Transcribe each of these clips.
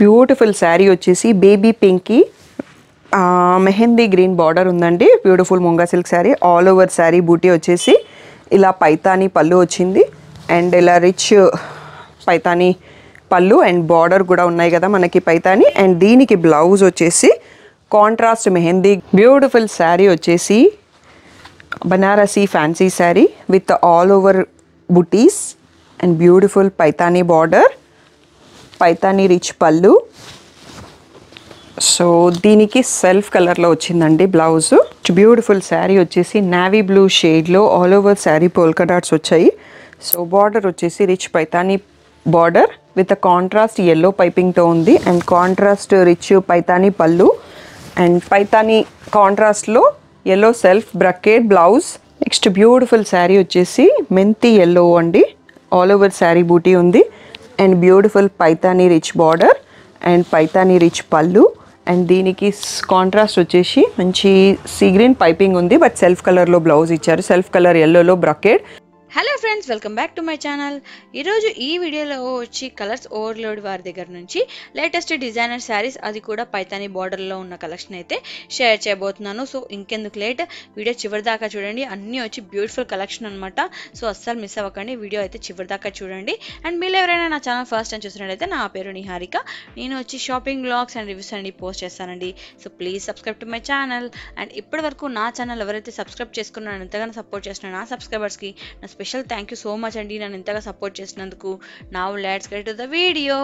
Beautiful sari వచ్చేసి baby పింక్కి mehndi green border ఉందండి. Beautiful munga silk sari. All over sari buti వచ్చేసి ఇలా పైతానీ పళ్ళు వచ్చింది అండ్ ఇలా రిచ్ పైతానీ పళ్ళు అండ్ బార్డర్ కూడా ఉన్నాయి కదా మనకి పైతానీ. అండ్ దీనికి బ్లౌజ్ వచ్చేసి కాంట్రాస్ట్ మెహందీ. బ్యూటిఫుల్ శారీ వచ్చేసి Banarasi fancy sari with all over butis and beautiful Paithani border, Paithani rich పళ్ళు. సో దీనికి సెల్ఫ్ కలర్లో వచ్చిందండి బ్లౌజ్. బ్యూటిఫుల్ శారీ వచ్చేసి నావీ బ్లూ షేడ్లో all over sari polka dots వచ్చాయి. సో బార్డర్ వచ్చేసి rich Paithani border with contrast yellow పైపింగ్తో ఉంది అండ్ కాంట్రాస్ట్ రిచ్ పైతానీ పళ్ళు అండ్ పైతానీ కాంట్రాస్ట్లో yellow self brocade blouse. Next beautiful sari వచ్చేసి మెంతి ఎల్లో అండి. ఆల్ ఓవర్ శారీ బూటీ ఉంది and beautiful Paithani rich border and Paithani rich పళ్ళు. అండ్ దీనికి కాంట్రాస్ట్ వచ్చేసి మంచి సీ గ్రీన్ పైపింగ్ ఉంది బట్ సెల్ఫ్ కలర్లో బ్లౌజ్ ఇచ్చారు. సెల్ఫ్ కలర్ ఎల్లోలో brocade. Hello friends, welcome back to my channel. ఈరోజు ఈ వీడియోలో వచ్చి కలర్స్ ఓవర్లోడ్ వారి దగ్గర నుంచి లేటెస్ట్ డిజైనర్ శారీస్, అది కూడా పైతానీ బార్డర్లో ఉన్న కలెక్షన్ అయితే షేర్ చేయబోతున్నాను. సో ఇంకెందుకు లేట్, వీడియో చివరి దాకా చూడండి. అన్నీ వచ్చి బ్యూటిఫుల్ కలెక్షన్ అనమాట. సో అస్సలు మిస్ అవ్వకండి, వీడియో అయితే చివరి దాకా చూడండి. అండ్ మీరు ఎవరైనా నా ఛానల్ ఫస్ట్ టైం చూసినట్లయితే నా పేరు నిహారిక. నేను వచ్చి షాపింగ్ బ్లాగ్స్ అండ్ రివ్యూస్ అన్ని పోస్ట్ చేస్తానండి. So please subscribe to my channel. And ఇప్పటి వరకు నా ఛానల్ ఎవరైతే సబ్స్క్రైబ్ చేసుకున్నారో, ఎంతగానో సపోర్ట్ చేస్తున్నారు నా సబ్స్క్రైబర్స్కి నా special thank you so much అండి, నన్ను ఇంతగా సపోర్ట్ చేసినందుకు. Now let's get to the video.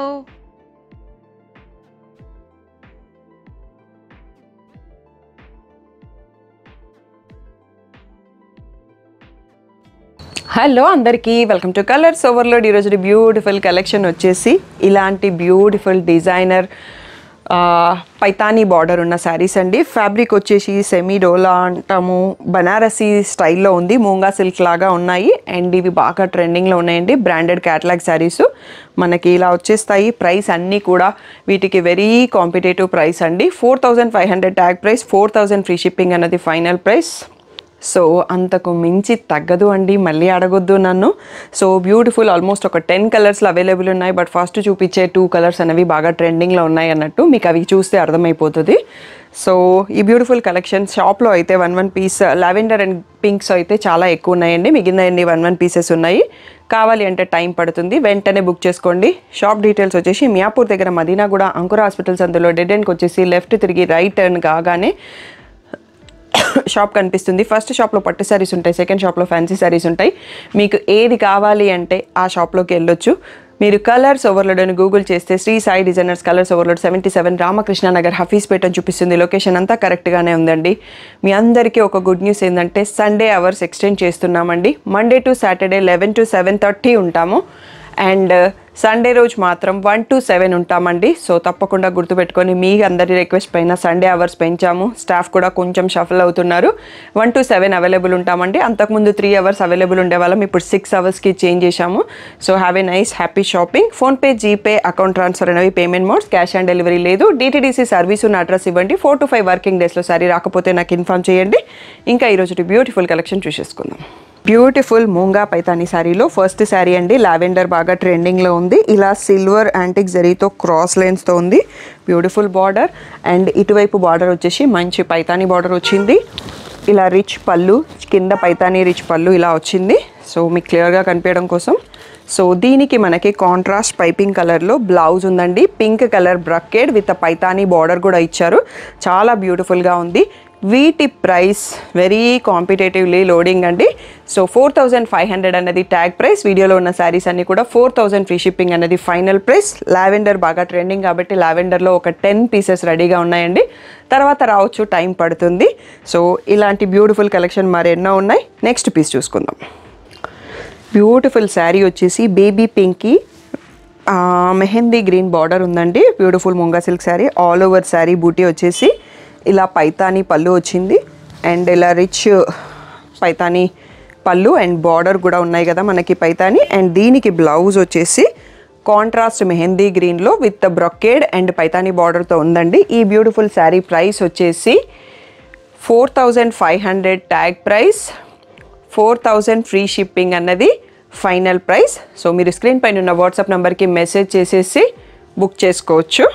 Hello అందరికీ, వెల్కమ్ టు కలర్స్ ఓవర్లోడ్. ఈరోజు బ్యూటిఫుల్ కలెక్షన్ వచ్చేసి ఇలాంటి బ్యూటిఫుల్ డిజైనర్ పైతానీ బార్డర్ ఉన్న శారీస్ అండి. ఫ్యాబ్రిక్ వచ్చేసి సెమీ డోలా అంటాము, బనారసీ స్టైల్లో ఉంది, మూంగా సిల్క్ లాగా ఉన్నాయి అండ్ ఇవి బాగా ట్రెండింగ్లో ఉన్నాయండి. బ్రాండెడ్ క్యాటలాగ్ శారీస్ మనకి ఇలా వచ్చేస్తాయి. ప్రైస్ అన్నీ కూడా వీటికి వెరీ కాంపిటేటివ్ ప్రైస్ అండి. 4500 ట్యాగ్ ప్రైస్, 4000 ఫ్రీ షిప్పింగ్ అన్నది ఫైనల్ ప్రైస్. సో అంతకు మించి తగ్గదు అండి, మళ్ళీ అడగొద్దు నన్ను. సో బ్యూటిఫుల్ ఆల్మోస్ట్ ఒక 10 కలర్స్లో అవైలబుల్ ఉన్నాయి. బట్ ఫస్ట్ చూపించే 2 కలర్స్ అనేవి బాగా ట్రెండింగ్లో ఉన్నాయి అన్నట్టు మీకు అవి చూస్తే అర్థమైపోతుంది. సో ఈ బ్యూటిఫుల్ కలెక్షన్ షాప్లో అయితే 1 పీస్ లావెండర్ అండ్ పింక్స్ అయితే చాలా ఎక్కువ ఉన్నాయండి. మిగిలిన 1 పీసెస్ ఉన్నాయి. కావాలి అంటే టైం పడుతుంది, వెంటనే బుక్ చేసుకోండి. షాప్ డీటెయిల్స్ వచ్చేసి మియాపూర్ దగ్గర మదీనాగూడ అంకుర హాస్పిటల్స్, అందులో డెడ్ ఎండ్కి వచ్చేసి లెఫ్ట్ తిరిగి రైట్ టర్న్ కాగానే షాప్ కనిపిస్తుంది. ఫస్ట్ షాప్లో పట్టు శారీస్ ఉంటాయి, సెకండ్ షాప్లో ఫ్యాన్సీ శారీస్ ఉంటాయి. మీకు ఏది కావాలి అంటే ఆ షాప్లోకి వెళ్ళొచ్చు. మీరు కలర్స్ ఓవర్లోడ్ అని గూగుల్ చేస్తే Sri Sai designers colours overload 77 Ramakrishna Nagar Hafeezpet అని చూపిస్తుంది. లొకేషన్ అంతా కరెక్ట్గానే ఉందండి. మీ అందరికీ ఒక గుడ్ న్యూస్ ఏంటంటే సండే అవర్స్ ఎక్స్టెండ్ చేస్తున్నామండి. మండే టు సాటర్డే 11 to 7:30 ఉంటాము అండ్ సండే రోజు మాత్రం 1 to 7 ఉంటామండి. సో తప్పకుండా గుర్తుపెట్టుకొని, మీ అందరి రిక్వెస్ట్ పైన సండే అవర్స్ పెంచాము. స్టాఫ్ కూడా కొంచెం షఫల్ అవుతున్నారు. 1 to 7 అవైలబుల్ ఉంటామండి. అంతకుముందు 3 అవర్స్ అవైలబుల్ ఉండేవాళ్ళం, ఇప్పుడు 6 అవర్స్కి చేంజ్ చేశాము. So have a nice happy shopping. PhonePe, GPay, account transfer అనేవి payment modes. Cash on delivery లేదు. DTDC సర్వీస్ ఉన్న అడ్రస్ ఇవ్వండి. 4 to 5 వర్కింగ్ డేస్లో సారీ రాకపోతే నాకు ఇన్ఫార్మ్ చేయండి. ఇంకా ఈరోజు బ్యూటిఫుల్ కలెక్షన్ చూసేసుకుందాం. బ్యూటిఫుల్ మూంగా పైతానీ శారీలో ఫస్ట్ శారీ అండి. లావెండర్ బాగా ట్రెండింగ్లో ఉంది. ఇలా సిల్వర్ యాంటిక్ జరీతో క్రాస్ లైన్స్తో ఉంది. బ్యూటిఫుల్ బార్డర్ అండ్ ఇటువైపు బార్డర్ వచ్చేసి మంచి పైతానీ బార్డర్ వచ్చింది. ఇలా రిచ్ పళ్ళు, కింద పైతానీ రిచ్ పళ్ళు ఇలా వచ్చింది. సో మీకు క్లియర్గా కనిపించడం కోసం. సో దీనికి మనకి కాంట్రాస్ట్ పైపింగ్ కలర్లో బ్లౌజ్ ఉందండి. Pink colour bracket with Paithani border కూడా ఇచ్చారు. చాలా బ్యూటిఫుల్గా ఉంది. వీటి ప్రైస్ వెరీ కాంపిటేటివ్లీ లోడింగ్ అండి. సో 4500 అన్నది ట్యాగ్ ప్రైస్. వీడియోలో ఉన్న శారీస్ అన్నీ కూడా 4000 ఫ్రీ షిప్పింగ్ అన్నది ఫైనల్ ప్రైస్. లావెండర్ బాగా ట్రెండింగ్ కాబట్టి లావెండర్లో ఒక 10 పీసెస్ రెడీగా ఉన్నాయండి. తర్వాత రావచ్చు, టైం పడుతుంది. సో ఇలాంటి బ్యూటిఫుల్ కలెక్షన్ మరెన్నో ఉన్నాయి. నెక్స్ట్ పీస్ చూసుకుందాం. బ్యూటిఫుల్ శారీ వచ్చేసి బేబీ పింక్కి మెహందీ గ్రీన్ బార్డర్ ఉందండి. Beautiful munga silk sari. All over sari buti వచ్చేసి ఇలా పైతానీ పళ్ళు వచ్చింది అండ్ ఇలా రిచ్ పైతానీ పళ్ళు అండ్ బార్డర్ కూడా ఉన్నాయి కదా మనకి పైతానీ. అండ్ దీనికి బ్లౌజ్ వచ్చేసి కాంట్రాస్ట్ మెహందీ గ్రీన్లో విత్ బ్రొకేడ్ అండ్ పైతానీ బార్డర్తో ఉందండి. ఈ బ్యూటిఫుల్ శారీ ప్రైస్ వచ్చేసి 4500 ట్యాగ్ ప్రైస్, 4000 ఫ్రీ షిప్పింగ్ అన్నది ఫైనల్ ప్రైస్. సో మీరు స్క్రీన్ పైన ఉన్న వాట్సాప్ నెంబర్కి మెసేజ్ చేసేసి బుక్ చేసుకోవచ్చు.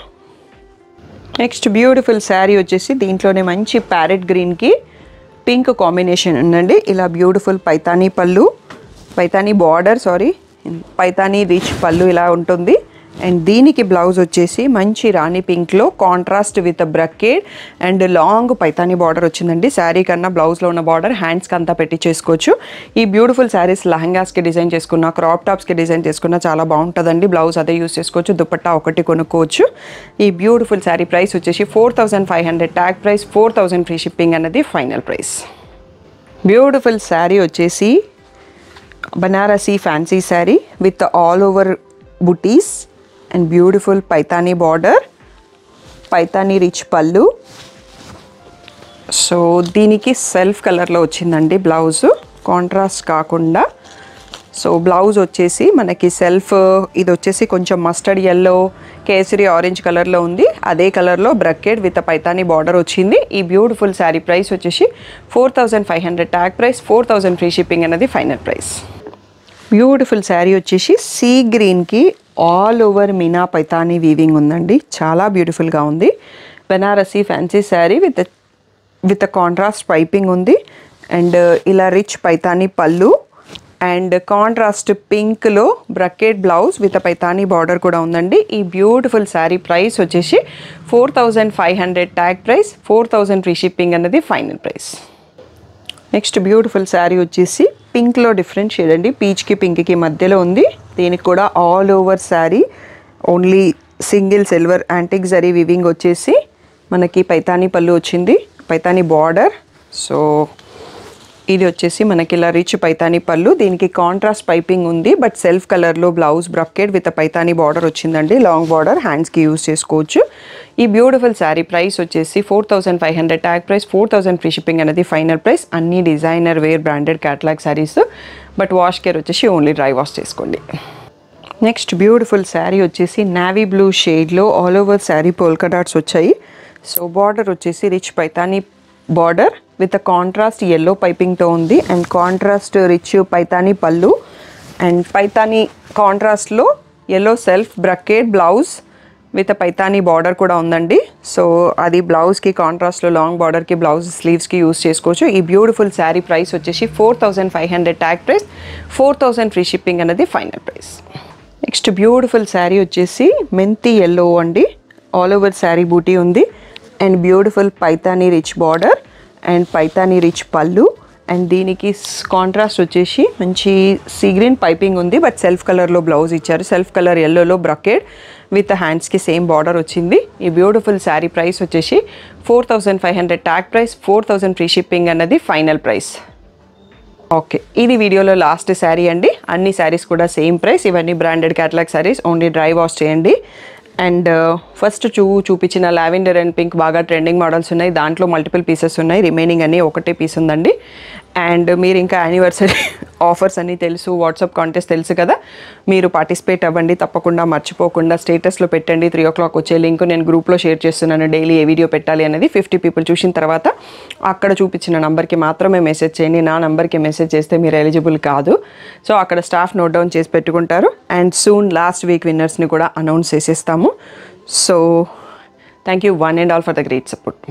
నెక్స్ట్ బ్యూటిఫుల్ శారీ వచ్చేసి దీంట్లోనే మంచి ప్యారెట్ గ్రీన్కి పింక్ కాంబినేషన్ ఉందండి. ఇలా బ్యూటిఫుల్ పైతానీ పళ్ళు, పైతానీ బార్డర్ పైతానీ రిచ్ పళ్ళు ఇలా ఉంటుంది. అండ్ దీనికి బ్లౌజ్ వచ్చేసి మంచి రాణి పింక్లో contrast with brocade and long Paithani border వచ్చిందండి. శారీ కన్నా బ్లౌజ్లో ఉన్న బార్డర్ హ్యాండ్స్కి అంతా పెట్టి చేసుకోవచ్చు. ఈ బ్యూటిఫుల్ శారీస్ లెహంగాస్కి డిజైన్ చేసుకున్న, క్రాప్ టాప్స్కి డిజైన్ చేసుకున్న చాలా బాగుంటుందండి. బ్లౌజ్ అదే యూస్ చేసుకోవచ్చు, దుపట్టా ఒకటి కొనుక్కోవచ్చు. ఈ బ్యూటిఫుల్ శారీ ప్రైస్ వచ్చేసి 4500, ట్యాగ్ ప్రైస్ 4000 ఫ్రీ షిప్పింగ్ అన్నది ఫైనల్ ప్రైస్. బ్యూటిఫుల్ శారీ వచ్చేసి Banarasi fancy sari with all over butis and beautiful Paithani border, Paithani rich పళ్ళు. సో దీనికి సెల్ఫ్ కలర్లో వచ్చిందండి బ్లౌజ్, కాంట్రాస్ట్ కాకుండా. సో బ్లౌజ్ వచ్చేసి మనకి సెల్ఫ్, ఇది వచ్చేసి కొంచెం మస్టర్డ్ ఎల్లో, కేసరి ఆరెంజ్ కలర్లో ఉంది. అదే కలర్లో బ్రకెట్ విత్ పైతానీ బార్డర్ వచ్చింది. ఈ బ్యూటిఫుల్ శారీ ప్రైస్ వచ్చేసి 4500, ట్యాగ్ ప్రైస్ 4000 ఫ్రీ షిప్పింగ్ అనేది ఫైనల్ ప్రైస్. బ్యూటిఫుల్ శారీ వచ్చేసి సీ గ్రీన్కి ఆల్ ఓవర్ మీనా పైతానీ వీవింగ్ ఉందండి. చాలా బ్యూటిఫుల్గా ఉంది. Banarasi fancy sari with contrast piping ఉంది. అండ్ ఇలా రిచ్ పైతానీ పళ్ళు అండ్ కాంట్రాస్ట్ పింక్లో brocade blouse with Paithani border కూడా ఉందండి. ఈ బ్యూటిఫుల్ శారీ ప్రైస్ వచ్చేసి 4500, ట్యాగ్ ప్రైస్ 4000 ఫ్రీ షిప్పింగ్ అన్నది final price. Next beautiful sari వచ్చేసి పింక్లో డిఫరెంట్ షేడ్ అండి, పీచ్కి పింక్కి మధ్యలో ఉంది. దీనికి కూడా all over sari only single silver antique zari weaving వచ్చేసి మనకి పైతానీ పళ్ళు వచ్చింది, పైతానీ బార్డర్. సో ఇది వచ్చేసి మనకి ఇలా రిచ్ పైతానీ పళ్ళు, దీనికి కాంట్రాస్ట్ పైపింగ్ ఉంది బట్ సెల్ఫ్ కలర్లో blouse bracket with Paithani border వచ్చిందండి. లాంగ్ బార్డర్, హ్యాండ్స్కి యూజ్ చేసుకోవచ్చు. ఈ బ్యూటిఫుల్ శారీ ప్రైస్ వచ్చేసి 4500, ట్యాగ్ ప్రైస్ 4000 ఫ్రీ షిప్పింగ్ అనేది ఫైనల్ ప్రైస్. అన్ని designer wear branded catalogue saris, but wash care వచ్చేసి ఓన్లీ డ్రై వాష్ చేసుకోండి. నెక్స్ట్ బ్యూటిఫుల్ శారీ వచ్చేసి నావీ బ్లూ షేడ్లో all over sari polka dots వచ్చాయి. సో బార్డర్ వచ్చేసి rich Paithani border with contrast yellow పైపింగ్తో ఉంది. అండ్ కాంట్రాస్ట్ రిచ్ పైతానీ పళ్ళు అండ్ పైతానీ కాంట్రాస్ట్లో yellow self brocade blouse with Paithani border కూడా ఉందండి. సో అది బ్లౌజ్కి కాంట్రాస్ట్లో లాంగ్ బార్డర్కి బ్లౌజ్ స్లీవ్స్కి యూస్ చేసుకోవచ్చు. ఈ బ్యూటిఫుల్ శారీ ప్రైస్ వచ్చేసి 4500, ట్యాగ్ ప్రైస్ 4000 ఫ్రీ షిప్పింగ్ అనేది final price. Next beautiful sari వచ్చేసి మెంతి ఎల్లో అండి, ఆల్ ఓవర్ శారీ బూటీ ఉంది. And beautiful Paithani rich border and Paithani rich పళ్ళు. అండ్ దీనికి కాంట్రాస్ట్ వచ్చేసి మంచి సీ గ్రీన్ పైపింగ్ ఉంది బట్ సెల్ఫ్ కలర్లో బ్లౌజ్ ఇచ్చారు. సెల్ఫ్ కలర్ ఎల్లోలో బ్రకెట్ విత్ హ్యాండ్స్కి సేమ్ బార్డర్ వచ్చింది. ఈ బ్యూటిఫుల్ శారీ ప్రైస్ వచ్చేసి 4500, ట్యాగ్ ప్రైస్ 4000 ఫ్రీ షిప్పింగ్ అన్నది ఫైనల్ ప్రైస్. ఓకే, ఇది వీడియోలో లాస్ట్ శారీ అండి. అన్ని శారీస్ కూడా సేమ్ ప్రైస్. ఇవన్నీ branded catalogue saris, only dry wash చేయండి. అండ్ ఫస్ట్ చూపించిన లావెండర్ అండ్ పింక్ బాగా ట్రెండింగ్ మోడల్స్ ఉన్నాయి, దాంట్లో మల్టిపుల్ పీసెస్ ఉన్నాయి. రిమైనింగ్ అన్నీ ఒకటే పీస్ ఉందండి. అండ్ మీరు ఇంకా యానివర్సరీ ఆఫర్స్ అన్నీ తెలుసు, వాట్సాప్ కాంటెస్ట్ తెలుసు కదా, మీరు పార్టిసిపేట్ అవ్వండి తప్పకుండా, మర్చిపోకుండా. స్టేటస్లో పెట్టండి, 3 o'clock వచ్చే లింక్ నేను గ్రూప్లో షేర్ చేస్తున్నాను. డైలీ ఏ వీడియో పెట్టాలి అనేది 50 people చూసిన తర్వాత అక్కడ చూపించిన నెంబర్కి మాత్రమే మెసేజ్ చేయండి. నా నెంబర్కి మెసేజ్ చేస్తే మీరు ఎలిజిబుల్ కాదు. సో అక్కడ స్టాఫ్ నోట్ డౌన్ చేసి పెట్టుకుంటారు. అండ్ సూన్ లాస్ట్ వీక్ విన్నర్స్ని కూడా అనౌన్స్ చేసేస్తాము. So thank you one and all for the great support.